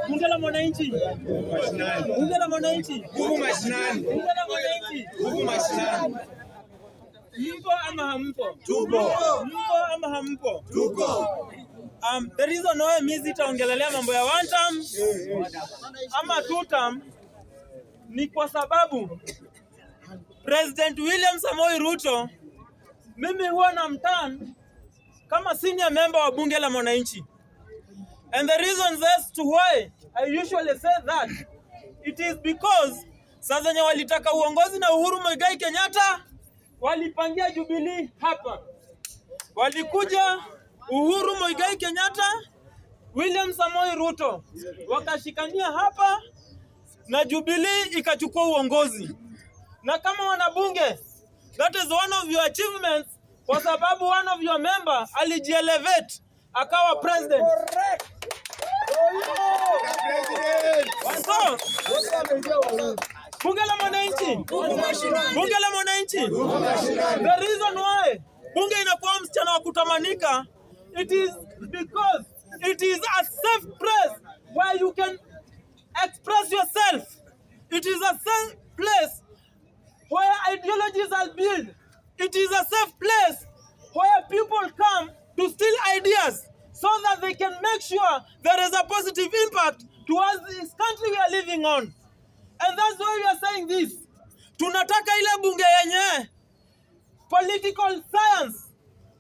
Bunge la Mwananchi. Bunge la Mwananchi. Huku mashinani. Bunge la Mwananchi. Huku mashinani. Mpo ama hampo? Tupo. Mpo ama hampo? Tuko. The reason why mimi sitaongelelea mambo ya one term ama two term ni kwa sababu President William Samoei Ruto mimi huwa namtan kama senior member wa Bunge la Mwananchi. And the reasons as to why I usually say that, it is because sasa zenye walitaka uongozi na Uhuru Muigai Kenyatta walipangia Jubilee hapa. Walikuja Uhuru Muigai Kenyatta, William Samoei Ruto wakashikania hapa na Jubilee ikachukua uongozi. Na kama wanabunge, that is one of your achievements kwa sababu one of your member alijielevate akawa president. Correct. So, Bunge la Mwananchi. Bunge la Mwananchi. The reason why bunge inakuwa msichana wa kutamanika, it is because it is a safe place where you can express yourself. It is a safe place where ideologies are built. It is a safe place where people come to steal ideas so that they can make sure there is a positive impact towards this country we are living on. And that's why we are saying this. Tunataka ile bunge yenye political science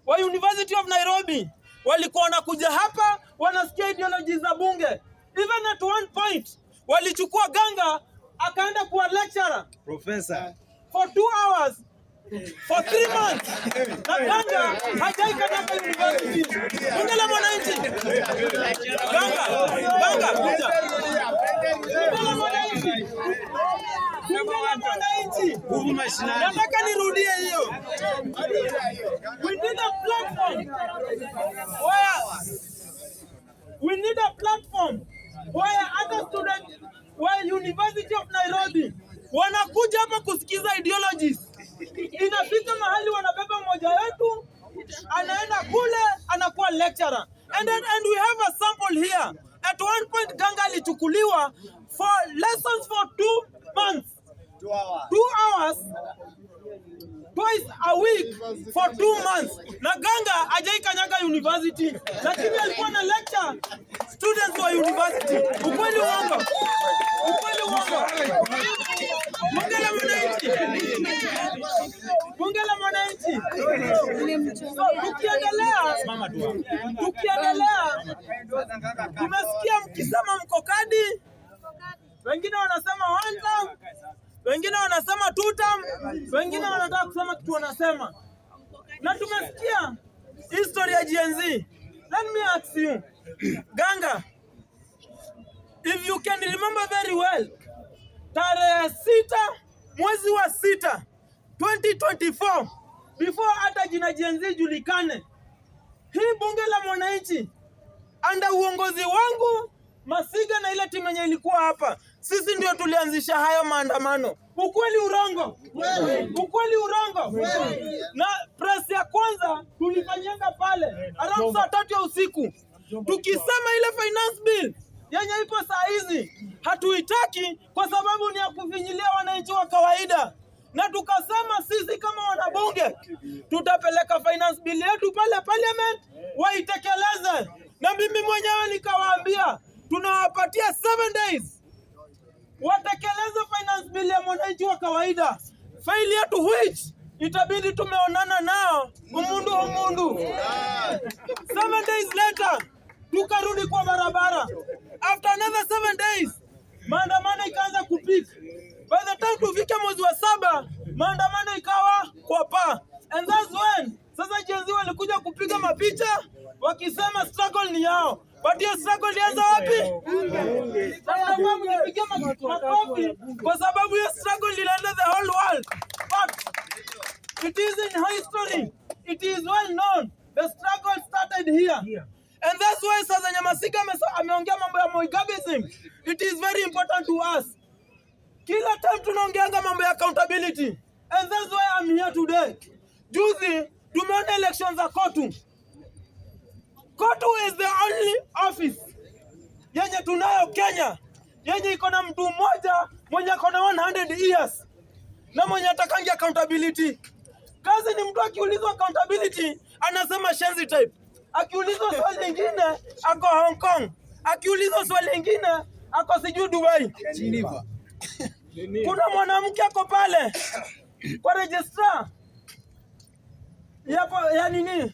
wa University of Nairobi walikuwa wanakuja hapa wanasikia ideologies za bunge. Even at one point walichukua Ganga akaenda kuwa lecturer Professor for 2 hours for 3 months. Na Ganga hajaikanyaka university. Bunge la Mwananchi. Ganga kuja. Bunge la Mwananchi. Bunge la Mwananchi. huku mashinani. Nataka nirudie hiyo. We need a platform where other students, where University of Nairobi wanakuja hapa kusikiza ideologies. Inafika mahali wanabeba mmoja wetu anaenda kule anakuwa lecturer. And we have a sample here. At one point Ganga alichukuliwa for lessons for 2 months. 2 hours twice a week for 2 months. Na Ganga hajaikanyaga university, lakini alikuwa na lecture students wa university. Ukweli uongo? Ukweli uongo? Bunge la Mwananchi. Bunge la Mwananchi. So, tukiendelea tumesikia mkisema mkokadi, wengine wanasema one term, wengine wanasema two term, wengine wanataka kusema kitu wanasema. Na tumesikia history ya Gen Z. Let me ask you, Ganga, if you can remember very well, tarehe 6 mwezi wa 6 2024, before hata jina Gen Z julikane, hii Bunge la Mwananchi anda uongozi wangu Masiga na ile timu yenye ilikuwa hapa, sisi ndio tulianzisha hayo maandamano. Ukweli urongo? Ukweli urongo? Na press ya kwanza tulifanyanga pale around saa 3 ya usiku, tukisema ile finance bill yenye ipo saa hizi hatuitaki kwa sababu ni ya kufinyilia wananchi wa kawaida. Na tukasema sisi kama wanabunge tutapeleka finance bill yetu pale parliament waitekeleze. Na mimi mwenyewe nikawaambia tunawapatia 7 days watekeleze finance bill ya mwananchi wa kawaida. Failure to which itabidi tumeonana nao umundu. 7 days later tukarudi kwa barabara. After another 7 days maandamano ikaanza kupika. By the time tufike mwezi wa 7 maandamano ikawa kwa paa. And that's when sasa Gen Z walikuja kupiga mapicha wakisema struggle ni yao. But your struggle ilianza wapi? Sababu nipigia makofi kwa sababu your struggle ilianza the whole world. But it is in history. It is well known. The struggle started here. And that's why sasa Nyamasiga ameongea mambo ya Muigabism. It is very important to us. Kila time tunaongeanga mambo ya accountability. And that's why I'm here today. Juzi tumeona elections za Kotu. Kotu is the only office yenye tunayo Kenya, yenye iko na mtu mmoja mwenye ako na 100 years na mwenye atakangi accountability. Kazi ni mtu akiulizwa accountability anasema shenzi type. Akiulizwa swali lingine ako Hong Kong. Akiulizwa swali lingine ako sijui Dubai. Kuna mwanamke ako pale kwa registrar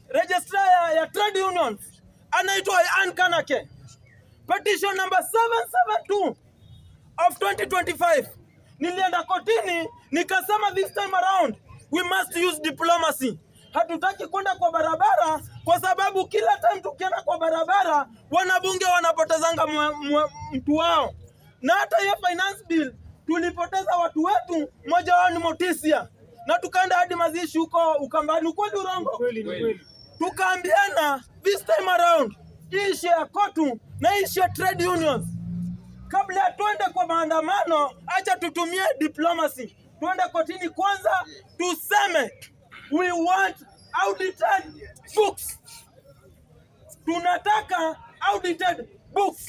registrar ya trade unions anaitwa Ann Kanake. Petition number 772 of 2025. Nilienda kotini nikasema this time around we must use diplomacy. Hatutaki kwenda kwa barabara kwa sababu kila time tukienda kwa barabara wanabunge wanapotezanga mtu wao. Na hata hiyo finance bill tulipoteza watu wetu, mmoja wao ni Motisia. Na tukaenda hadi mazishi huko Ukambani. Ukweli urongo? Tukaambiana this time around hii issue ya kotu na issue ya trade unions, kabla ya tuende kwa maandamano, acha tutumie diplomacy. Tuende kotini kwanza tuseme we want audited books. Tunataka audited books.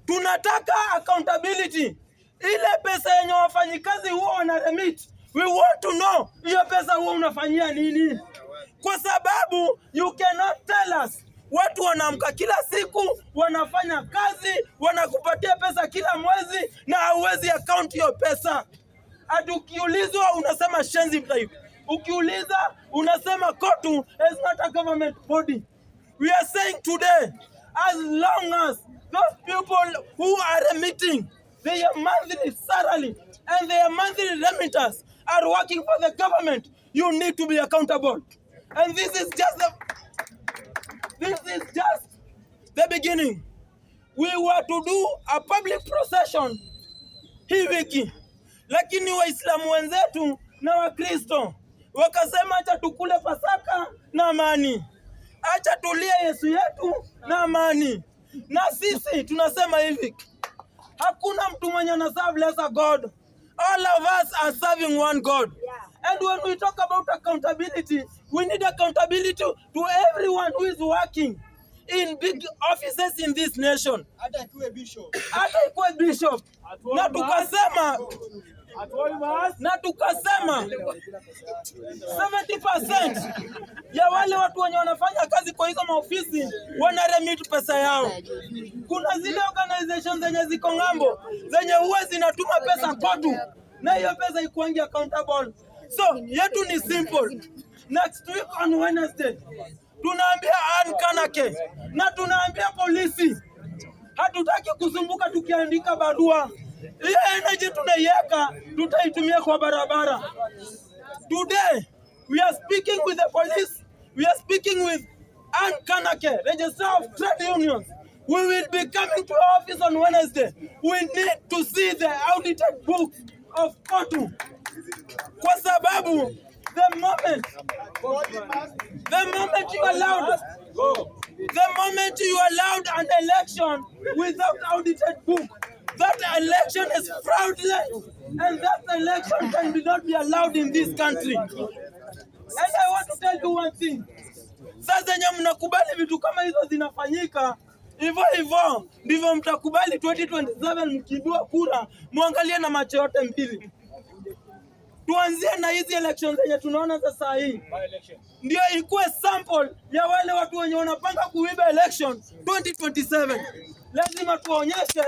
Tunataka accountability. Ile pesa yenye wafanyikazi huwa wana remit, we want to know hiyo pesa huwa unafanyia nini? Kwa sababu you cannot tell us watu wanaamka kila siku, wanafanya kazi, wanakupatia pesa kila mwezi na hauwezi account hiyo pesa. Ati ukiulizwa unasema shenzi type. Ukiuliza unasema kotu is not a government body. We are saying today, as long as those people who are remitting their monthly salary and their monthly remitters are working for the government, you need to be accountable. And this is just the beginning. We were to do a public procession hii wiki, lakini Waislamu wenzetu na Wakristo wakasema acha tukule Pasaka na amani, acha tulie Yesu yetu na amani. Na sisi tunasema hivi, hakuna mtu mwenye anaserve lesser God. All of us are serving one God. And when we talk about accountability, we need accountability to everyone who is working in big offices in this nation. Hata ikuwe bishop. Na tukasema 70% ya wale watu wenye wanafanya kazi kwa hizo maofisi wana remit pesa yao. Kuna zile organizations zenye ziko ng'ambo zenye huwa zinatuma pesa kwetu na hiyo pesa ikuangi accountable. So yetu ni simple. Next week on Wednesday tunaambia Ann Kanake na tunaambia polisi hatutaki kusumbuka tukiandika barua. Hiyo energy tunaiweka tutaitumia kwa barabara. Today we are speaking with the police, we are speaking with Ann Kanake, Registrar of Trade Unions. We will be coming to our office on Wednesday. We need to see the audited book of KOTU. Kwa sababu the moment you allowed an election without audited book, that election is fraudulent, and that election can not be allowed in this country. And I want to tell you one thing. Sasa nye mnakubali vitu kama hizo zinafanyika, hivyo ndivyo mtakubali 2027 mkibua kura, muangalie na macho yote mbili. Tuanzie na hizi elections zenye tunaona sasa hii. Ndio ikuwe sample ya wale watu wenye wanapanga kuiba election 2027. Lazima tuonyeshe